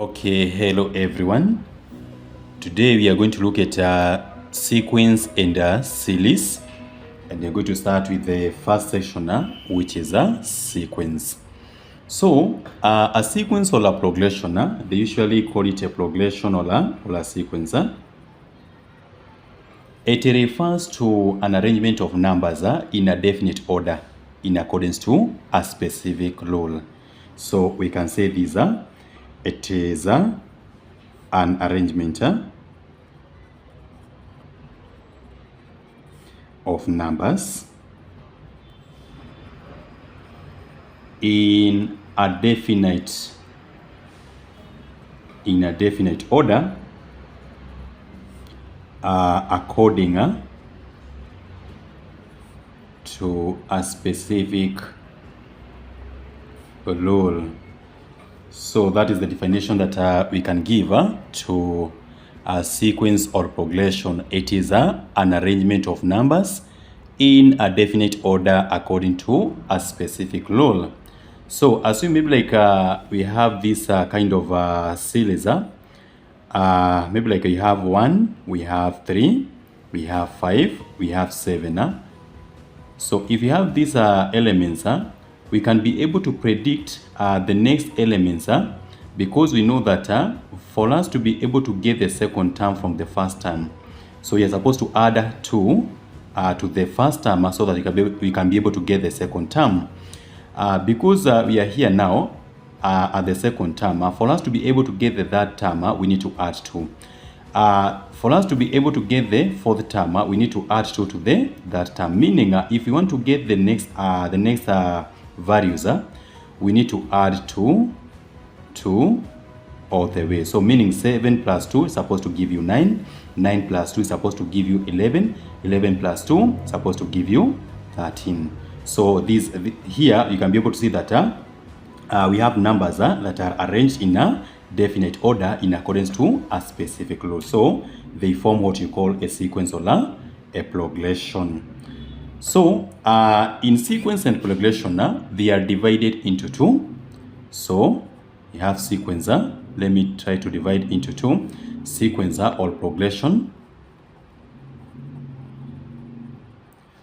Okay, hello everyone. Today we are going to look at sequence and series, and we're going to start with the first section, which is a sequence. So a sequence or a progression, they usually call it a progression or a sequence. It refers to an arrangement of numbers in a definite order in accordance to a specific rule. So we can say these are, it is an arrangement of numbers in a definite order according to a specific rule. So that is the definition that we can give to a sequence or progression. It is an arrangement of numbers in a definite order according to a specific rule. So assume maybe like we have this kind of series. Maybe like you have 1, we have 3, we have 5, we have 7. So if you have these elements, we can be able to predict the next elements because we know that for us to be able to get the second term from the first term, so we are supposed to add 2 to the first term so that we can be able to get the second term. Because we are here now at the second term, for us to be able to get the third term, we need to add 2. For us to be able to get the fourth term, we need to add 2 to that term. Meaning, if we want to get the next values, we need to add 2 all the way. So meaning 7 plus 2 is supposed to give you 9. 9 plus 2 is supposed to give you 11. 11 plus 2 is supposed to give you 13. So here you can be able to see that we have numbers that are arranged in a definite order in accordance to a specific rule. So they form what you call a sequence or a progression. So in sequence and progression, they are divided into 2. So you have sequence. Let me try to divide into 2. Sequence or progression.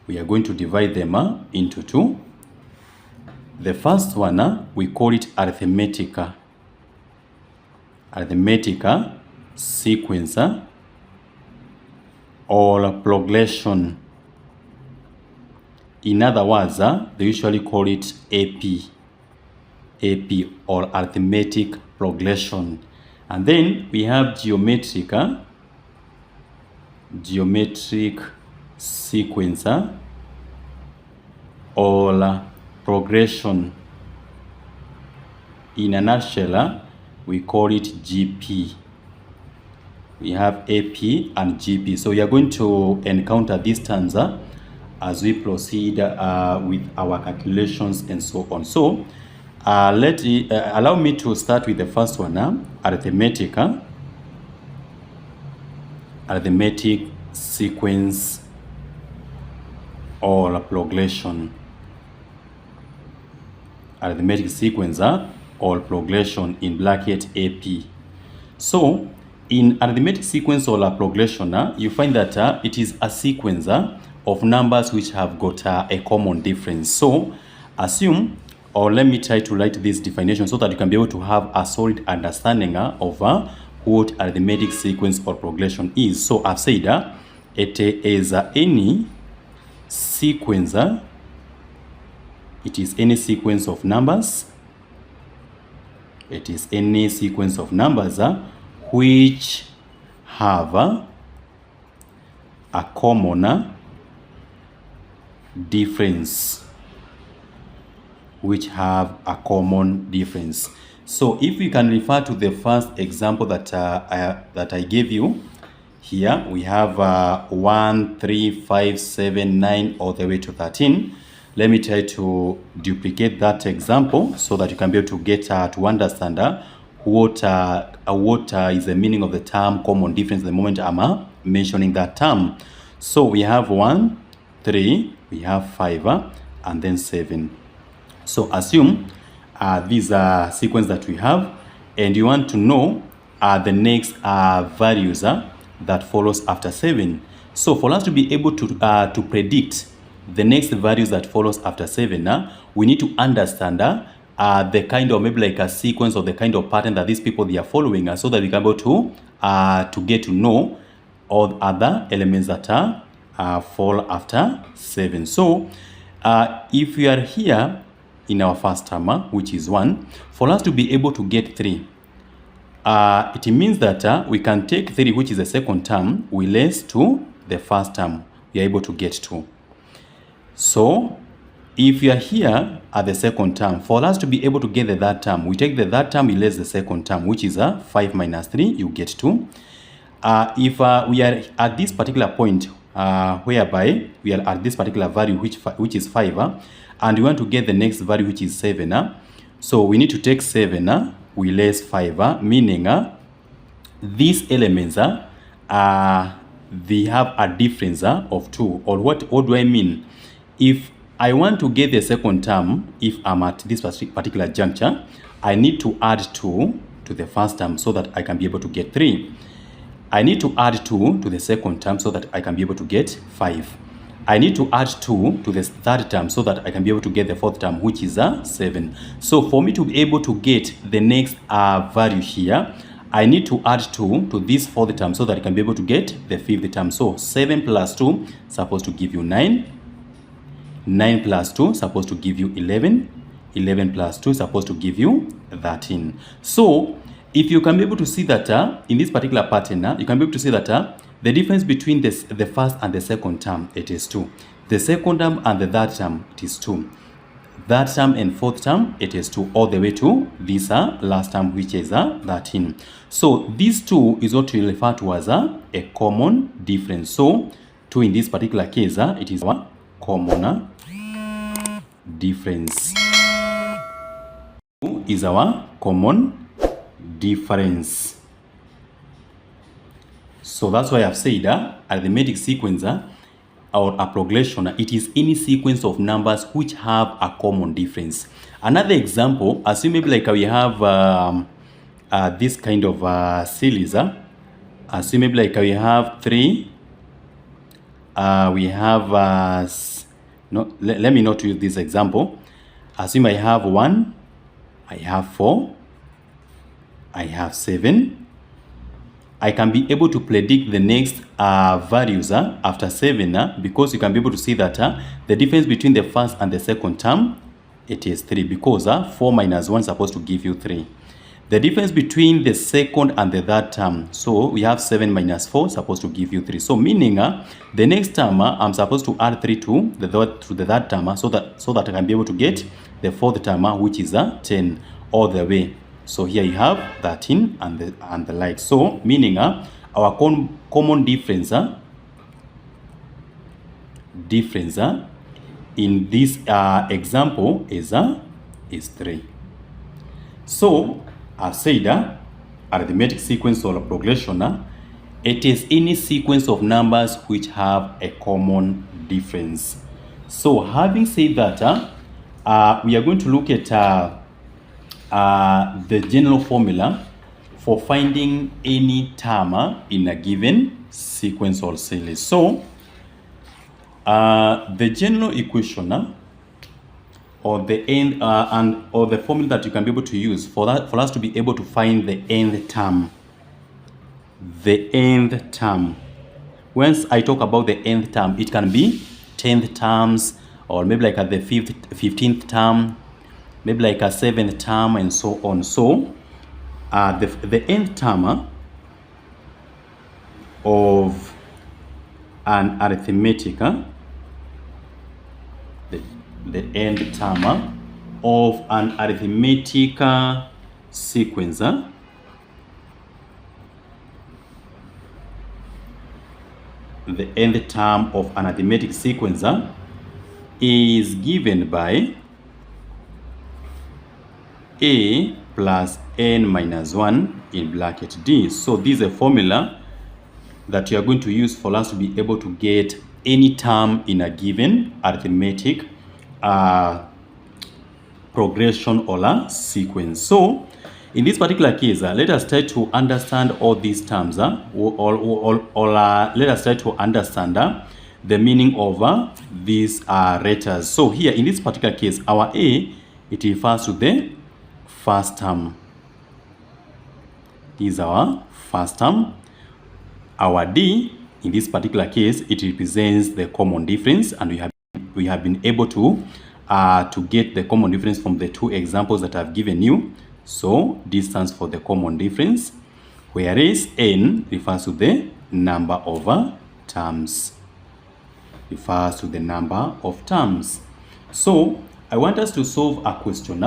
We are going to divide them into 2. The first one, we call it arithmetic. Arithmetic sequence or progression. In other words, they usually call it AP or arithmetic progression. And then we have geometric sequence or progression. In a nutshell, we call it GP. We have AP and GP. So we are going to encounter these terms as we proceed with our calculations and so on. So allow me to start with the first one, arithmetic sequence or progression. Arithmetic sequence or progression, in bracket AP. So in arithmetic sequence or progression, you find that it is a sequence of numbers which have got a common difference. So assume, or let me try to write this definition so that you can be able to have a solid understanding of what arithmetic sequence or progression is. So I've said it is any sequence. It is any sequence of numbers. It is any sequence of numbers which have a common difference. Which have a common difference. So if we can refer to the first example that I gave you here, we have 1, 3, 5, 7, 9 all the way to 13. Let me try to duplicate that example so that you can be able to get to understand what is the meaning of the term common difference the moment I'm mentioning that term. So we have 1, 3, we have 5, and then 7. So assume these sequence that we have and you want to know the next values that follows after 7. So for us to be able to predict the next values that follows after 7, we need to understand the kind of maybe like a sequence or the kind of pattern that these people they are following, so that we can be able to get to know all other elements that fall after 7. So if we are here in our first term, which is 1, for us to be able to get 3, it means that we can take 3, which is the second term, we less to the first term, we are able to get 2. So if you are here at the second term, for us to be able to get the third term, we take the third term, we less the second term, which is 5 minus 3, you get 2. If we are at this particular point, whereby we are at this particular value, which is 5, and we want to get the next value, which is 7, so we need to take 7, we less 5, meaning these elements they have a difference of 2. Or what do I mean? If I want to get the second term, if I'm at this particular juncture, I need to add 2 to the first term so that I can be able to get 3. I need to add 2 to the second term so that I can be able to get 5. I need to add 2 to the third term so that I can be able to get the fourth term, which is 7. So for me to be able to get the next value here, I need to add 2 to this fourth term so that I can be able to get the fifth term. So 7 plus 2 supposed to give you 9. 9 plus 2 supposed to give you 11. 11 plus 2 supposed to give you 13. So if you can be able to see that in this particular pattern, you can be able to see that the difference between the first and the second term, it is 2. The second term and the third term, it is 2. Third term and fourth term, it is 2, all the way to this last term, which is 13. So these 2 is what we refer to as a common difference. So 2 in this particular case, it is a common difference. 2 is our common difference. So that's why I've said arithmetic sequence or a progression, it is any sequence of numbers which have a common difference. Another example, assume maybe like we have this kind of series. Assume maybe like we have 3. We have no. Let me not use this example. Assume I have 1. I have 4. I have 7. I can be able to predict the next values after 7 because you can be able to see that the difference between the first and the second term, it is 3, because 4 minus 1 is supposed to give you 3. The difference between the second and the third term, so we have 7 minus 4 supposed to give you 3. So meaning the next term I'm supposed to add 3 to the third term so that I can be able to get the fourth term, which is 10 all the way. So here you have 13 and the like. So meaning our common difference in this example is 3. So I've said arithmetic sequence or progression, it is any sequence of numbers which have a common difference. So having said that, we are going to look at the general formula for finding any term in a given sequence or series. So the general equation or the end or the formula that you can be able to use for us to be able to find the nth term. The nth term. Once I talk about the nth term, it can be 10th terms, or maybe like at the 15th term, maybe like a 7th term, and so on. So the nth term of an arithmetic, the nth term of an arithmetic sequence the nth term of an arithmetic sequence is given by a plus n minus 1 in bracket d. So this is a formula that you are going to use for us to be able to get any term in a given arithmetic progression or a sequence. So in this particular case, let us try to understand all these terms, let us try to understand the meaning of these letters. So here in this particular case, our A, it refers to the first term. This is our first term. Our D, in this particular case, it represents the common difference, and we have been able to get the common difference from the two examples that I've given you. So this stands for the common difference, whereas N refers to the number of terms. Refers to the number of terms. So I want us to solve a question.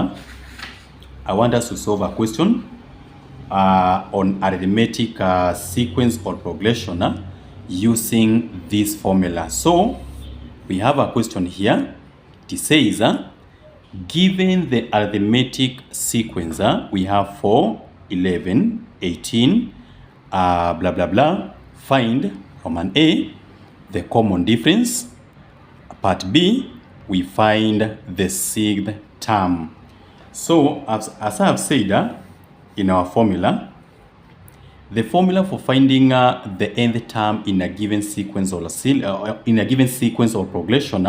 I want us to solve a question on arithmetic sequence or progression using this formula. So we have a question here. It says, given the arithmetic sequence, we have 4, 11, 18, blah, blah, blah. Find Roman A, the common difference. Part B, we find the sixth term. So as I have said in our formula, the formula for finding the nth term in a given sequence or progression,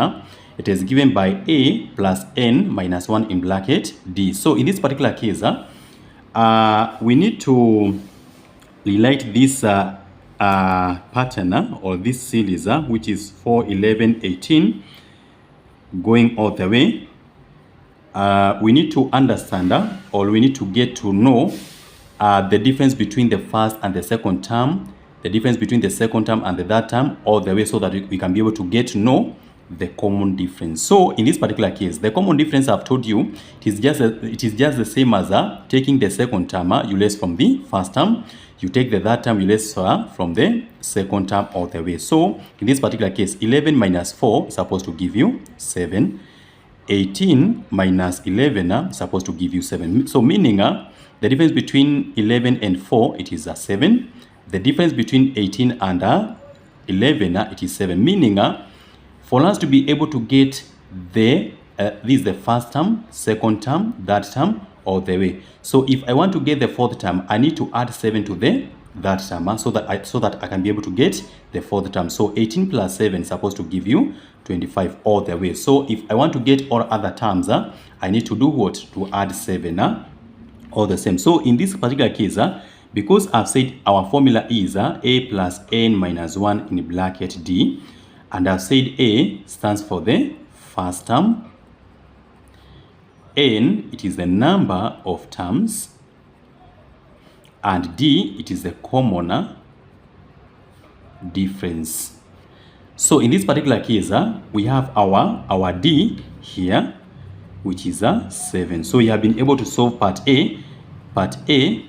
it is given by A plus N minus 1 in bracket D. So in this particular case, we need to relate this pattern or this series, which is 4, 11, 18, going all the way. We need to understand or we need to get to know the difference between the first and the second term, the difference between the second term and the third term, all the way, so that we can be able to get to know the common difference. So in this particular case, the common difference I've told you, it is just the same as taking the second term, you less from the first term, you take the third term, you less from the second term all the way. So in this particular case, 11 minus 4 is supposed to give you 7. 18 minus 11 is supposed to give you 7. So meaning the difference between 11 and 4, it is 7. The difference between 18 and 11, it is 7. Meaning for us to be able to get this is the first term, second term, third term, all the way. So if I want to get the fourth term, I need to add 7 to the third term, so that I can be able to get the fourth term. So 18 plus 7 is supposed to give you 25 all the way. So if I want to get all other terms, I need to do what? To add 7 all the same. So in this particular case, because I've said our formula is A plus N minus 1 in bracket D, and I've said A stands for the first term, N, it is the number of terms, and D, it is the common difference. So in this particular case, we have our D here, which is 7. So we have been able to solve part A. Part A,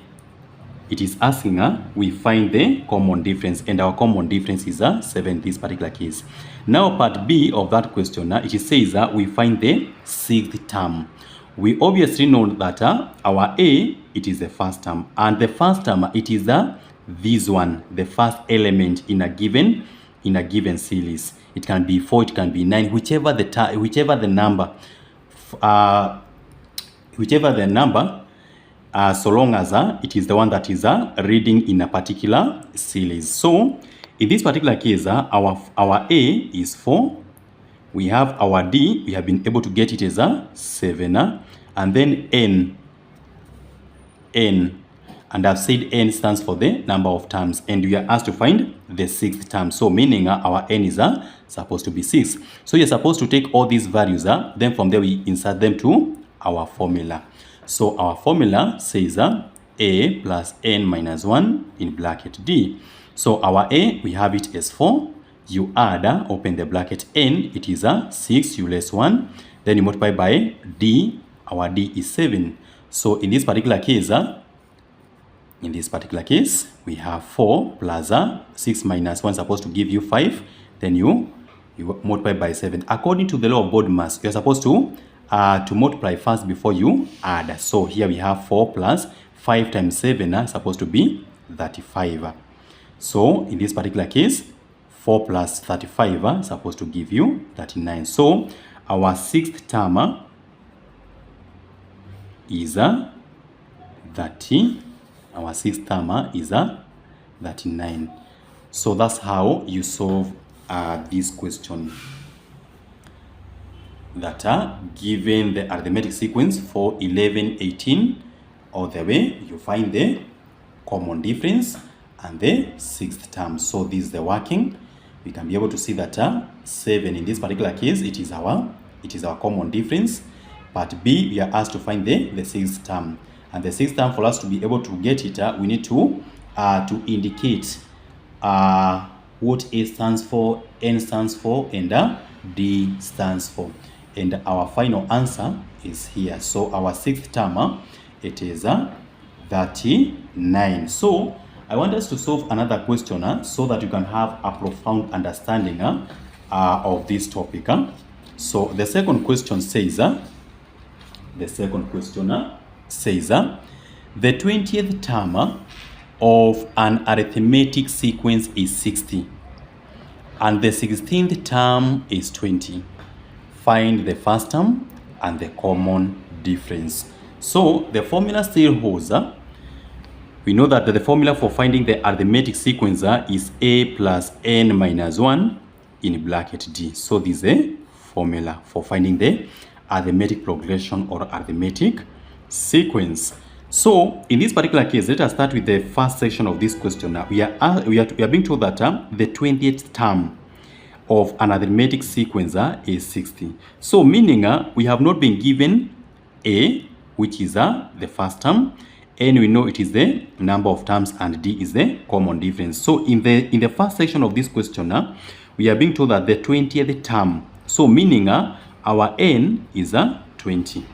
it is asking we find the common difference, and our common difference is 7 in this particular case. Now part B of that question, it says we find the sixth term. We obviously know that our A, it is the first term, and the first term, it is this one, the first element in a given series. It can be 4, it can be 9, whichever the number, so long as it is the one that is reading in a particular series. So in this particular case, our A is 4. We have our D, we have been able to get it as 7, and then N, and I've said N stands for the number of terms, and we are asked to find the sixth term. So meaning our N is supposed to be 6. So you're supposed to take all these values, then from there we insert them to our formula. So our formula says A plus N minus 1 in bracket D. So our A, we have it as 4. You add, open the bracket, N, it is 6, you less 1. Then you multiply by D, our D is 7. So in this particular case, we have 4 plus 6 minus 1 supposed to give you 5. Then you multiply by 7. According to the law of body mass, you're supposed to multiply first before you add. So here we have 4 plus 5 times 7 supposed to be 35. So in this particular case, 4 plus 35 supposed to give you 39. So our sixth term is 30. Our sixth term is 39. So that's how you solve this question. That given the arithmetic sequence for 11, 18, all the way, you find the common difference and the sixth term. So this is the working. We can be able to see that 7 in this particular case, it is our common difference. But B, we are asked to find the sixth term. And the sixth term, for us to be able to get it, we need to indicate what A stands for, N stands for, and D stands for. And our final answer is here. So our sixth term, it is 39. So I want us to solve another question so that you can have a profound understanding of this topic. So the second question says, the 20th term of an arithmetic sequence is 60 and the 16th term is 20. Find the first term and the common difference. So the formula still holds. We know that the formula for finding the arithmetic sequence is A plus N minus 1 in bracket D. So this is a formula for finding the arithmetic progression or arithmetic sequence. So in this particular case, let us start with the first section of this question. We are being told that the 20th term of an arithmetic sequence is 60. So meaning we have not been given A, which is the first term, and we know it is the number of terms, and D is the common difference. So in the first section of this question, we are being told that the 20th term. So meaning our N is 20.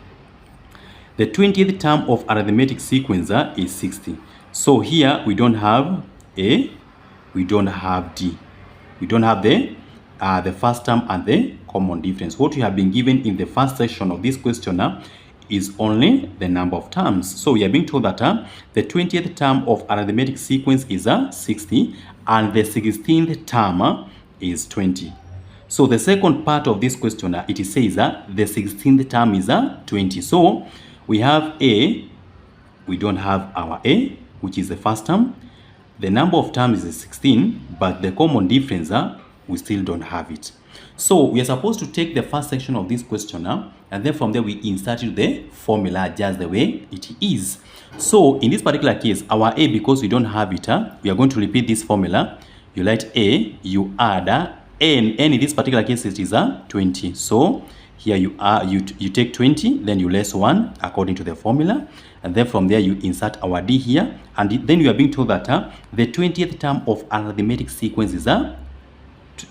The 20th term of arithmetic sequence is 60. So here we don't have A, we don't have D. We don't have the first term and the common difference. What we have been given in the first section of this question is only the number of terms. So we are being told that the 20th term of arithmetic sequence is 60 and the 16th term is 20. So the second part of this question, it says the 16th term is 20. So we have A, we don't have our A, which is the first term. The number of terms is 16, but the common difference, we still don't have it. So we are supposed to take the first section of this question and then from there we insert the formula just the way it is. So in this particular case, our A, because we don't have it, we are going to repeat this formula. You write A, you add N in this particular case it is 20. So here you take 20, then you less 1 according to the formula, and then from there you insert our D here, and then you are being told that the 20th term of arithmetic sequence is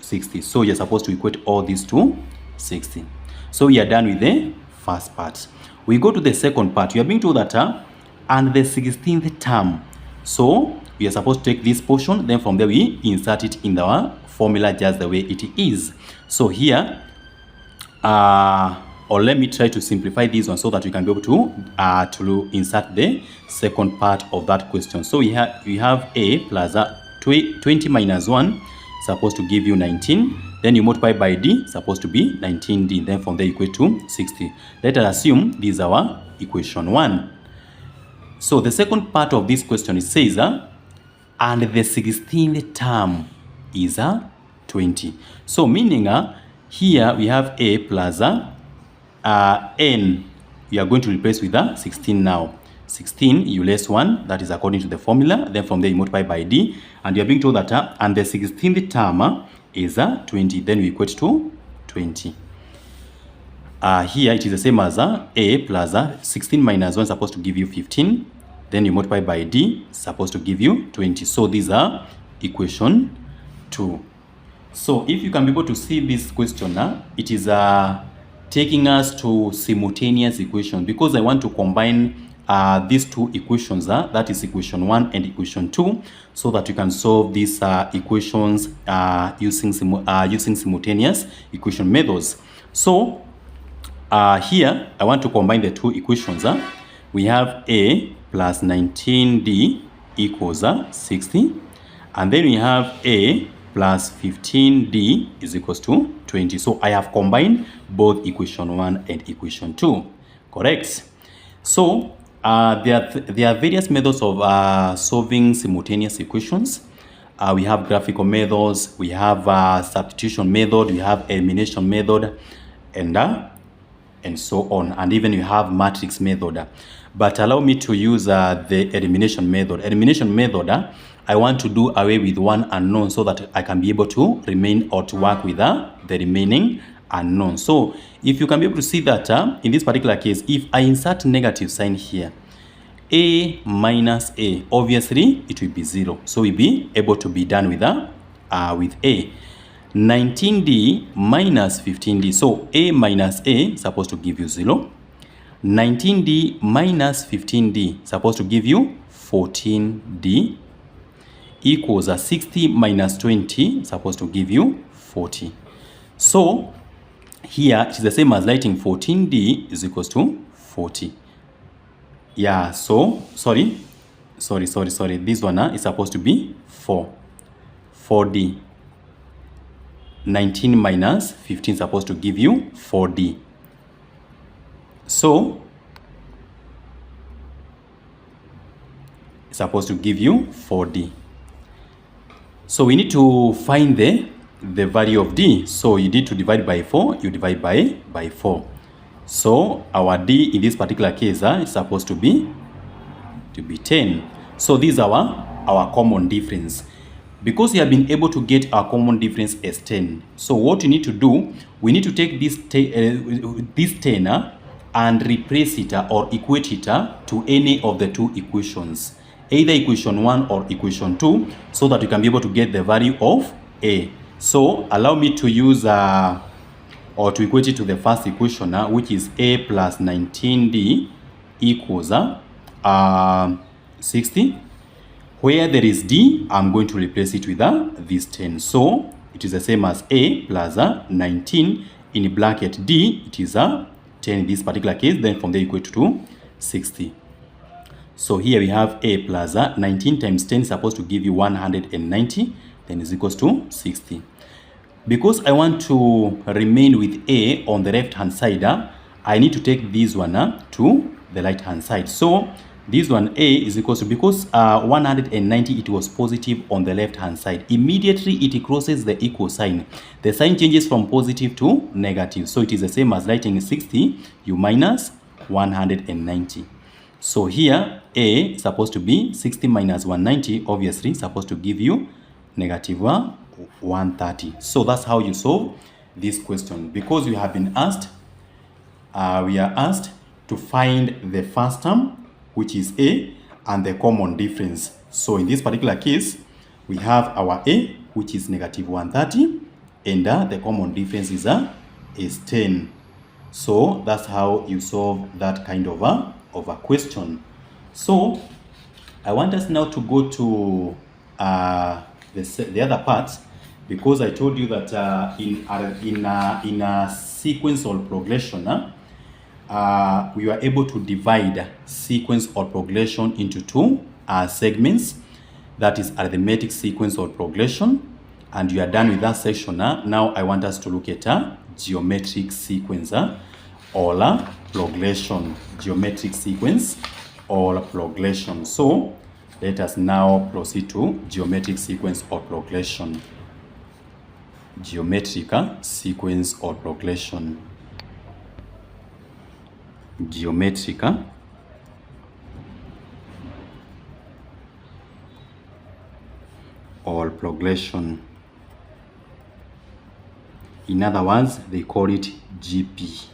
60. So you're supposed to equate all these to 60. So we are done with the first part. We go to the second part. You are being told that and the 16th term. So we are supposed to take this portion, then from there we insert it in the formula just the way it is. So here or let me try to simplify this one so that we can be able to insert the second part of that question. So we have A plus 20 minus 1 supposed to give you 19. Then you multiply by D, supposed to be 19D. Then from there you equate to 60. Let us assume this is our equation 1. So the second part of this question, it says and the 16th term is 20. So meaning here we have A plus N. We are going to replace with 16 now. 16, you less 1, that is according to the formula. Then from there you multiply by D, and you are being told that and the 16th term is 20. Then we equate to 20. Here it is the same as A plus 16 minus 1 supposed to give you 15. Then you multiply by D, supposed to give you 20. So these are equation 2. So if you can be able to see this question, it is taking us to simultaneous equation, because I want to combine these two equations, that is equation 1 and equation 2, so that you can solve these equations using simultaneous equation methods. So here I want to combine the two equations. We have A plus 19D equals 60, and then we have A plus 15D is equals to 20. So I have combined both equation 1 and equation 2. Correct? So There are various methods of solving simultaneous equations. We have graphical methods, we have substitution method, we have elimination method, and so on, and even you have matrix method. But allow me to use the elimination method. Elimination method, I want to do away with one unknown so that I can be able to remain or to work with the remaining unknown. So if you can be able to see that in this particular case, if I insert negative sign here, a minus a, obviously it will be 0. So we'll be able to be done with a. 19d minus 15d. So a minus a is supposed to give you 0. 19d minus 15d supposed to give you 14d equals 60 minus 20 supposed to give you 40. So here it is the same as writing 14d is equals to 40. Yeah, so sorry. This one is supposed to be 4d. 19 minus 15 is supposed to give you 4d. So it's supposed to give you 4d. So we need to find the value of d. So you need to divide by 4, you divide by 4. So our d in this particular case is supposed to be 10. So this is our common difference. Because we have been able to get our common difference as 10. So what we need to do, we need to take this 10 and replace it or equate it to any of the two equations, either equation 1 or equation 2, so that we can be able to get the value of a. So allow me to use or to equate it to the first equation, which is a plus 19d equals 60. Where there is d, I'm going to replace it with this 10. So it is the same as a plus 19 in bracket d. It is 10 in this particular case. Then from there equate to 60. So here we have a plus 19 times 10 is supposed to give you 190. Then is equals to 60. Because I want to remain with a on the left hand side, I need to take this one to the right hand side. So this one a is equals to, because 190 it was positive on the left hand side, immediately it crosses the equal sign. The sign changes from positive to negative. So it is the same as writing 60, you minus 190. So here a is supposed to be 60 minus 190, obviously supposed to give you negative 130. So that's how you solve this question. Because we have been asked, we are asked to find the first term, which is a, and the common difference. So in this particular case, we have our a, which is negative 130, and the common difference is 10. So that's how you solve that kind of a question. So I want us now to go to the other parts, because I told you that in a sequence or progression, we are able to divide sequence or progression into two segments. That is arithmetic sequence or progression. And you are done with that section. Now I want us to look at geometric sequence or progression. Geometric sequence or progression. So let us now proceed to geometric sequence or progression. Geometric sequence or progression. Geometric or progression. In other words, they call it GP.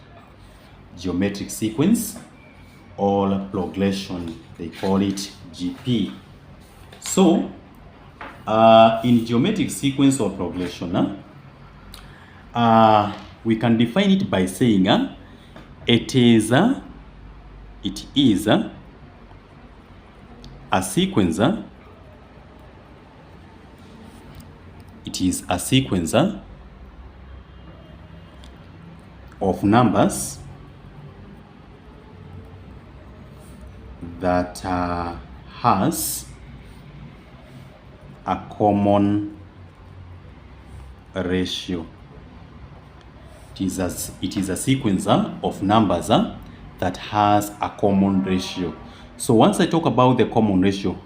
Geometric sequence or progression, they call it GP. So in geometric sequence or progression, we can define it by saying it is a sequence. It is a sequence of numbers that has a common ratio. It is a sequence of numbers that has a common ratio. So once I talk about the common ratio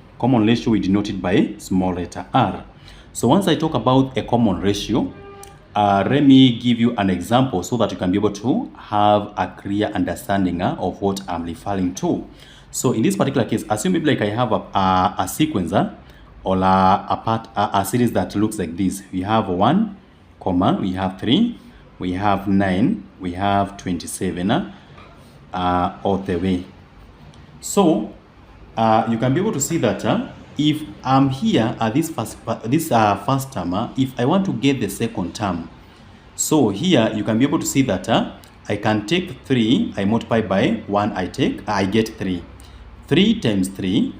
we denote it by small letter r. So once I talk about a common ratio, let me give you an example so that you can be able to have a clear understanding of what I'm referring to. So in this particular case, assume maybe like I have a sequencer or a series that looks like this. We have 1, comma, we have 3, we have 9, we have 27 all the way. So you can be able to see that if I'm here at this first term, if I want to get the second term, so here you can be able to see that I can take 3, I multiply by 1, I get 3. 3 times 3,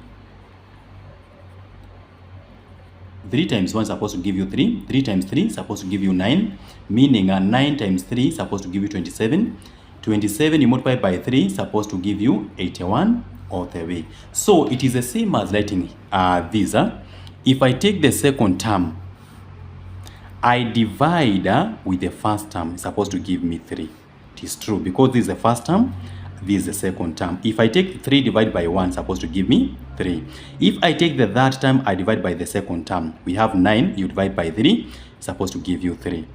3 times 1 is supposed to give you 3. 3 times 3 is supposed to give you 9, meaning 9 times 3 is supposed to give you 27. 27 you multiply by 3 is supposed to give you 81 all the way. So it is the same as writing this. If I take the second term, I divide with the first term, it's supposed to give me 3. It is true because this is the first term, this is the second term. If I take 3 divided by 1, it's supposed to give me 3. If I take the third term, I divide by the second term. We have 9, you divide by 3, it's supposed to give you 3.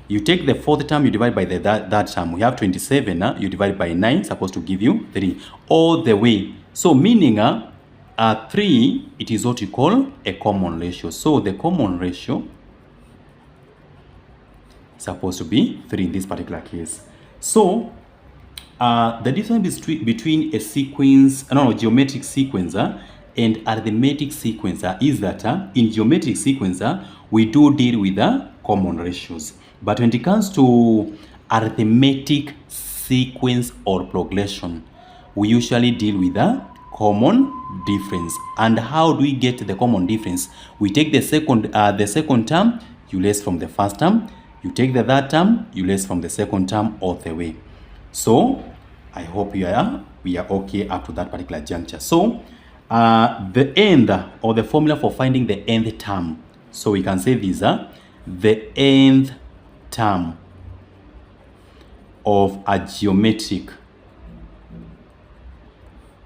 You take the fourth term, you divide by the third term. We have 27, you divide by 9, supposed to give you 3. All the way. So meaning 3, it is what you call a common ratio. So the common ratio is supposed to be 3 in this particular case. So the difference between a geometric sequencer and arithmetic sequencer is that in geometric sequencer, we do deal with common ratios. But when it comes to arithmetic sequence or progression, we usually deal with a common difference. And how do we get the common difference? We take the second term, you less from the first term. You take the third term, you less from the second term all the way. So I hope we are okay up to that particular juncture. So the end or the formula for finding the nth term. So we can say these are the nth term of a geometric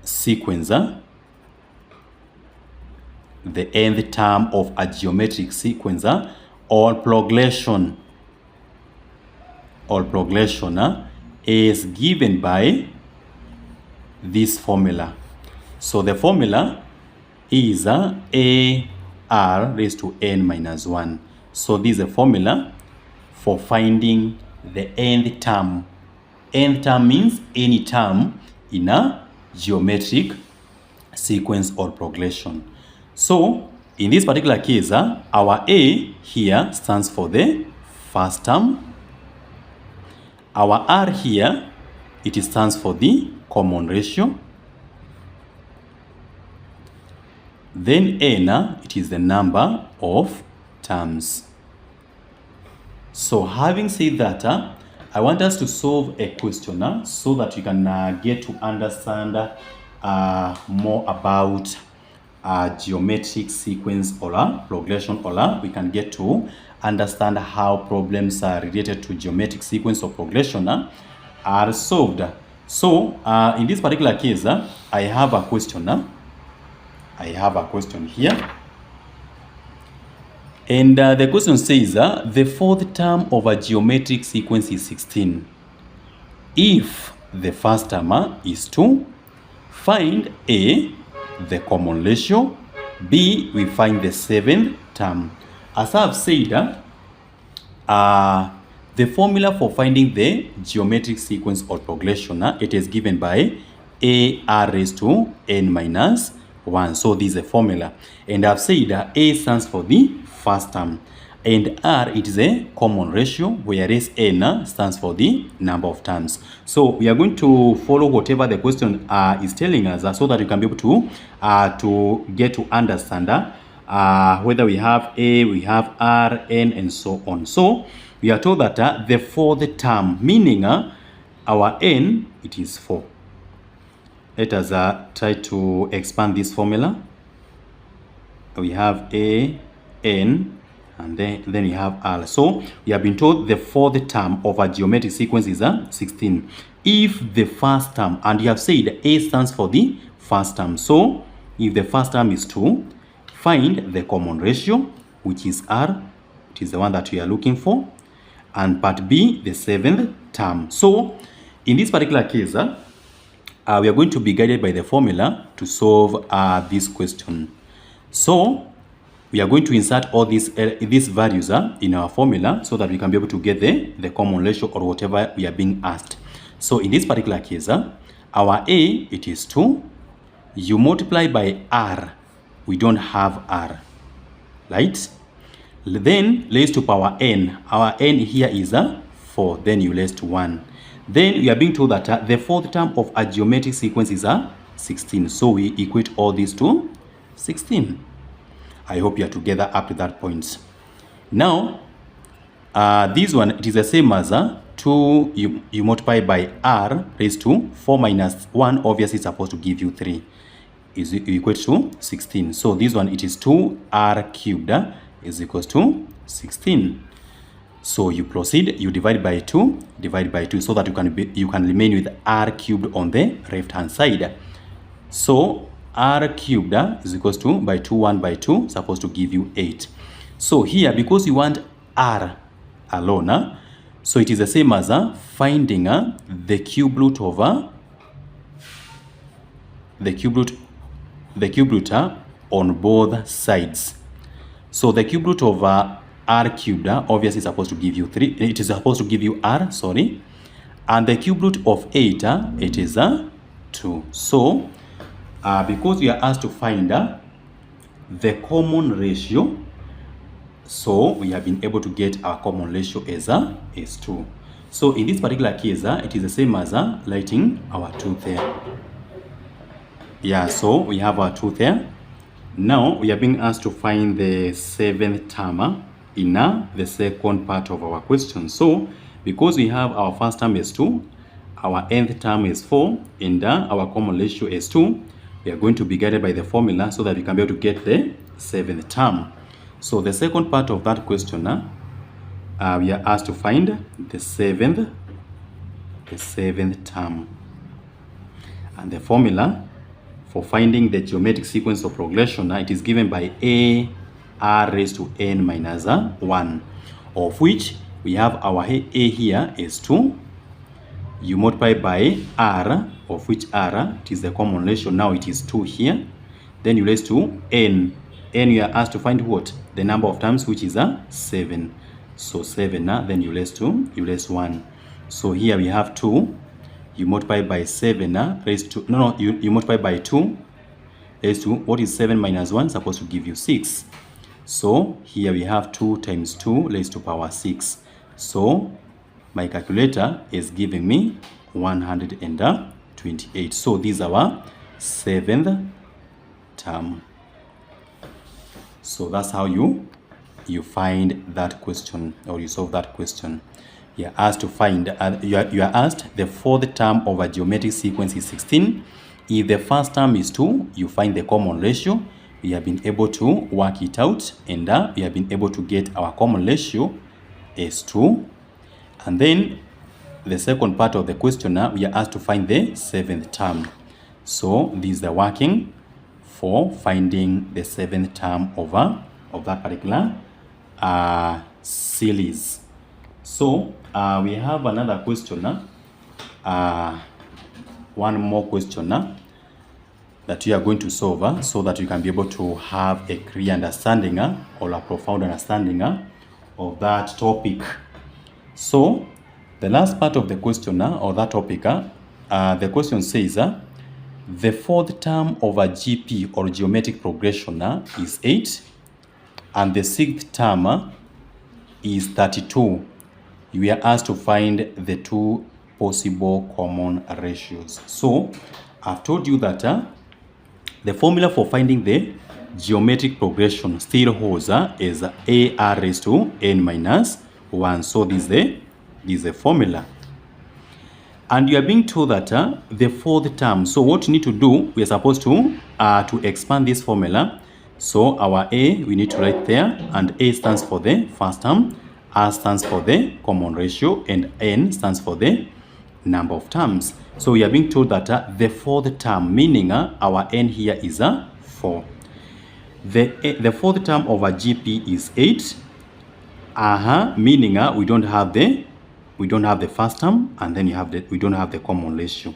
sequencer. The nth term of a geometric sequencer or progression is given by this formula. So the formula is a r raised to n minus 1. So this is a formula for finding the nth term. Nth term means any term in a geometric sequence or progression. So in this particular case, our a here stands for the first term. Our r here, it stands for the common ratio. Then n, it is the number of terms. So having said that, I want us to solve a question so that you can get to understand more about geometric sequence or progression, or we can get to understand how problems related to geometric sequence or progression are solved. So in this particular case, I have a question. I have a question here. And the question says, the fourth term of a geometric sequence is 16. If the first term is 2, find A, the common ratio, B, we find the seventh term. As I've said, the formula for finding the geometric sequence or progression, it is given by A r raised to n minus 1. So this is a formula. And I've said A stands for the first term. And R, it is a common ratio, whereas N stands for the number of terms. So we are going to follow whatever the question is telling us so that you can be able to get to understand whether we have A, we have R, N, and so on. So we are told that the fourth term, meaning our N, it is 4. Let us try to expand this formula. We have A, N, and then we have R. So we have been told the fourth term of a geometric sequence is 16. If the first term, and you have said A stands for the first term. So if the first term is 2, find the common ratio, which is R, which is the one that we are looking for, and part B, the 7th term. So in this particular case, we are going to be guided by the formula to solve this question. So we are going to insert all these values in our formula so that we can be able to get the common ratio or whatever we are being asked. So in this particular case, our A, it is 2. You multiply by R. We don't have R, right? Then raise to power n. Our n here is 4. Then you raise to 1. Then we are being told that the fourth term of a geometric sequence is 16. So we equate all these to 16. I hope you are together up to that point. Now, this one, it is the same as 2, you multiply by R raised to 4 minus 1, obviously it's supposed to give you 3. Is equal to 16. So this one, it is 2R cubed is equals to 16. So you proceed, you divide by 2, so that you can remain with R cubed on the left hand side. So R cubed is equals to by 2, 1 by 2, supposed to give you 8. So here, because you want R alone, so it is the same as finding the cube root over the cube root on both sides. So the cube root over R cubed obviously is supposed to give you 3. It is supposed to give you R, sorry. And the cube root of 8, it is 2. So because we are asked to find the common ratio, so we have been able to get our common ratio as 2. So in this particular case, it is the same as writing our 2 there. Yeah, so we have our 2 there. Now we are being asked to find the 7th term in the second part of our question. So because we have our first term is 2, our nth term is 4, and our common ratio is 2, we are going to be guided by the formula so that we can be able to get the 7th term. So the second part of that question, we are asked to find the seventh term. And the formula for finding the geometric sequence of progression, it is given by A R raised to n minus 1, of which we have our A here is 2. You multiply by R, of which R, it is the common ratio, now it is 2 here. Then you raise to n. N, you are asked to find what? The number of times, which is 7. So 7, then you raise 1. So here we have 2. You multiply by 7, raised to, you multiply by 2, raised to, what is 7 minus 1? Supposed to give you 6. So here we have 2 times 2 raised to power 6. So my calculator is giving me 128. So these are our 7th term. So that's how you find that question, or you solve that question. You are asked to find, you are asked the fourth term of a geometric sequence is 16. If the first term is 2, you find the common ratio. We have been able to work it out, and we have been able to get our common ratio is 2. And then the second part of the question, we are asked to find the 7th term. So this is the working for finding the 7th term of that particular series. So we have another question, one more question that you are going to solve so that you can be able to have a clear understanding or a profound understanding of that topic. So the last part of the question or that topic, the question says the fourth term of a GP or geometric progression is 8, and the 6th term is 32. You are asked to find the 2 possible common ratios. So I've told you that the formula for finding the geometric progression still holds is AR raised to n minus 1. So this is the formula. And you are being told that the fourth term. So what you need to do, we are supposed to expand this formula. So our A, we need to write there, and A stands for the first term, R stands for the common ratio, and N stands for the number of terms. So we are being told that the fourth term, meaning our n here is 4. The fourth term of our GP is 8. Meaning we don't have the first term, and then we don't have the common ratio.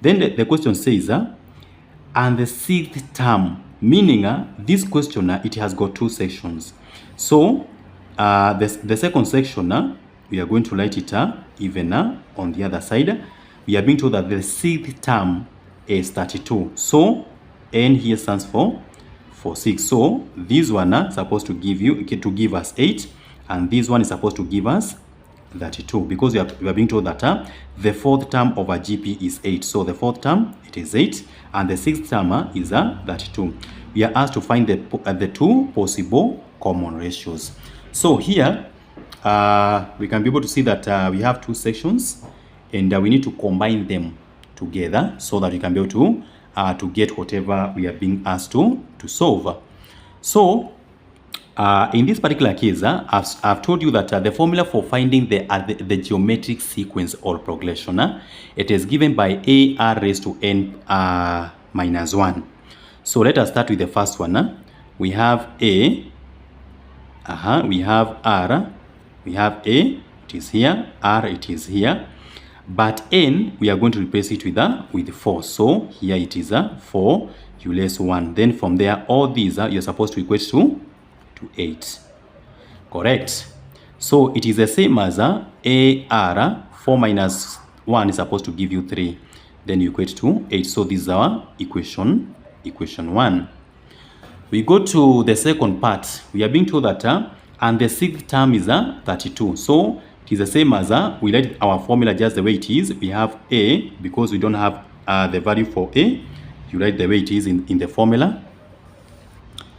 Then the question says and the sixth term, meaning this question it has got two sections. So the second section we are going to write it even on the other side. We are being told that the sixth term is 32. So n here stands for 6. So this one is supposed to give us 8, and this one is supposed to give us 32, because we are being told that the fourth term of our GP is 8. So the fourth term, it is 8, and the sixth term is 32. We are asked to find the two possible common ratios. So here we can be able to see that we have two sections, and we need to combine them together so that we can be able to get whatever we are being asked to solve. So in this particular case, I've told you that the formula for finding the geometric sequence or progression, it is given by AR raised to n minus 1. So let us start with the first one. We have A, we have R, we have A, it is here, R, it is here. But n, we are going to replace it with 4. So here it is 4, you less 1. Then from there, all these you're supposed to equate to 8. Correct. So it is the same as AR, 4 minus 1 is supposed to give you 3. Then you equate to 8. So this is our equation 1. We go to the second part. We are being told that and the sixth term is 32. So it is the same as we write our formula just the way it is. We have A, because we don't have the value for A. You write the way it is in the formula.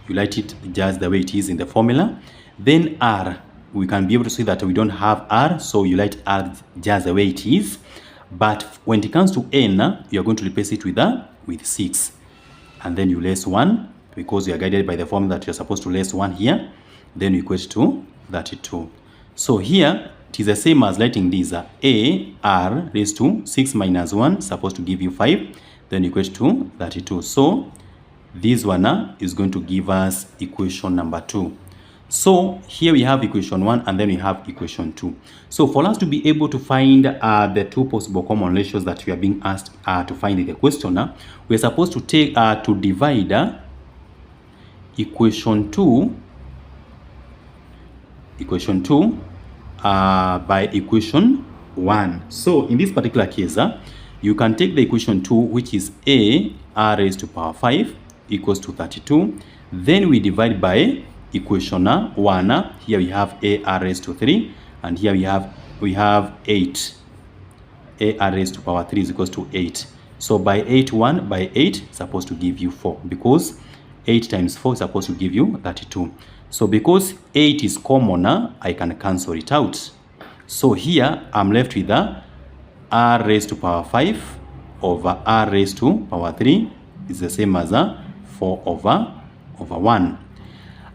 You write it just the way it is in the formula. Then R, we can be able to see that we don't have R, so you write R just the way it is. But when it comes to N, you are going to replace it with 6. And then you less 1, because you are guided by the formula that you are supposed to less 1 here. Then you equate to 32. So here, it is the same as writing this A, R raised to 6 minus 1, supposed to give you 5. Then you equate to 32. So this one is going to give us equation number 2. So here we have equation 1, and then we have equation 2. So for us to be able to find the two possible common ratios that we are being asked to find in the question, we are supposed to take to divide equation 2 by equation 1. So in this particular case, you can take the equation 2, which is A R raised to power 5 equals to 32. Then we divide by equation 1. Here we have A R raised to 3, and here we have 8. A R raised to power 3 is equals to 8. So by 1 by 8 is supposed to give you 4, because 8 times 4 is supposed to give you 32. So because 8 is common, I can cancel it out. So here I'm left with R raised to power 5 over R raised to power 3 is the same as 4 over 1.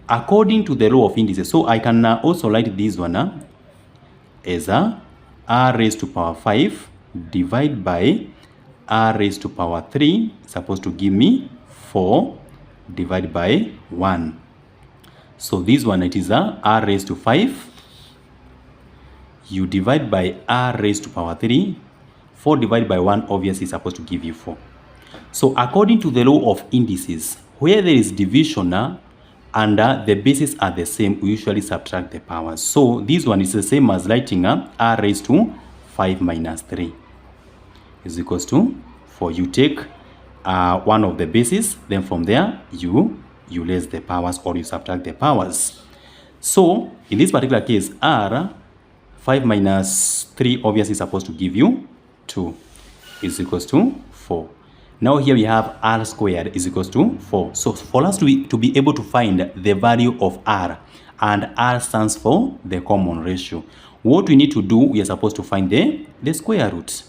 According to the law of indices, so I can also write this one as R raised to power 5 divided by R raised to power 3 is supposed to give me 4 divided by 1. So this one, it is R raised to 5. You divide by R raised to power 3. 4 divided by 1 obviously is supposed to give you 4. So according to the law of indices, where there is division and the bases are the same, we usually subtract the powers. So this one is the same as writing R raised to 5 minus 3 is equals to 4. You take one of the bases, then from there you less the powers, or you subtract the powers. So in this particular case, R 5 minus 3 obviously is supposed to give you 2 is equals to 4. Now here we have R squared is equals to 4. So for us to be able to find the value of R, and R stands for the common ratio, what we need to do, we are supposed to find the square root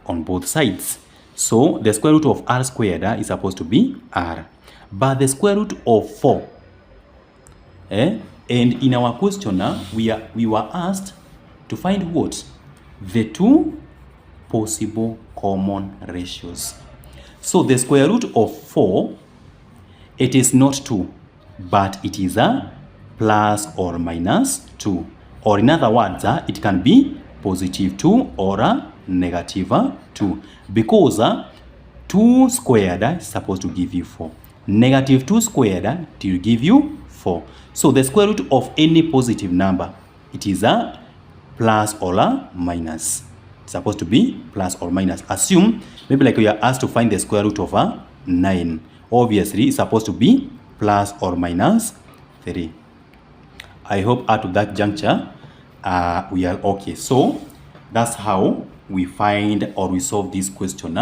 on both sides. So the square root of R squared is supposed to be R. But the square root of 4, and in our question we were asked to find what? The two possible common ratios. So the square root of 4, it is not 2, but it is a plus or minus 2. Or in other words, it can be positive 2 or a negative 2. Because 2 squared is supposed to give you 4. Negative 2 squared will give you 4. So the square root of any positive number, it is a plus or a minus. It's supposed to be plus or minus. Assume, maybe like we are asked to find the square root of a 9. Obviously, it's supposed to be plus or minus 3. I hope at that juncture, we are okay. So that's how we find or we solve this question,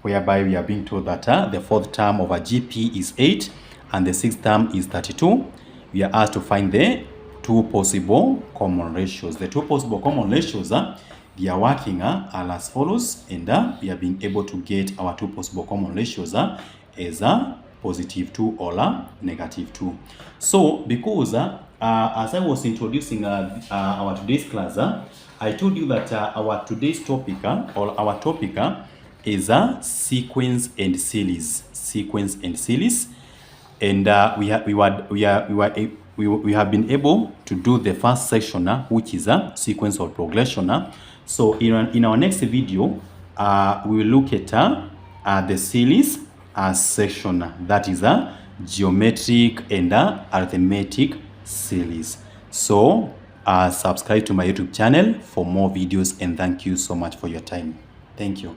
whereby we are being told that the fourth term of a GP is 8 and the sixth term is 32. We are asked to find the two possible common ratios. The two possible common ratios, they are working as follows, and we have been able to get our two possible common ratios as positive 2 or negative 2. So because as I was introducing our today's class, I told you that our today's topic or our topic is sequence and series. Sequence and series, and we have been able to do the first section, which is a sequence or progression. So in our next video, we will look at the series section, that is a geometric and arithmetic series. So subscribe to my YouTube channel for more videos, and thank you so much for your time. Thank you.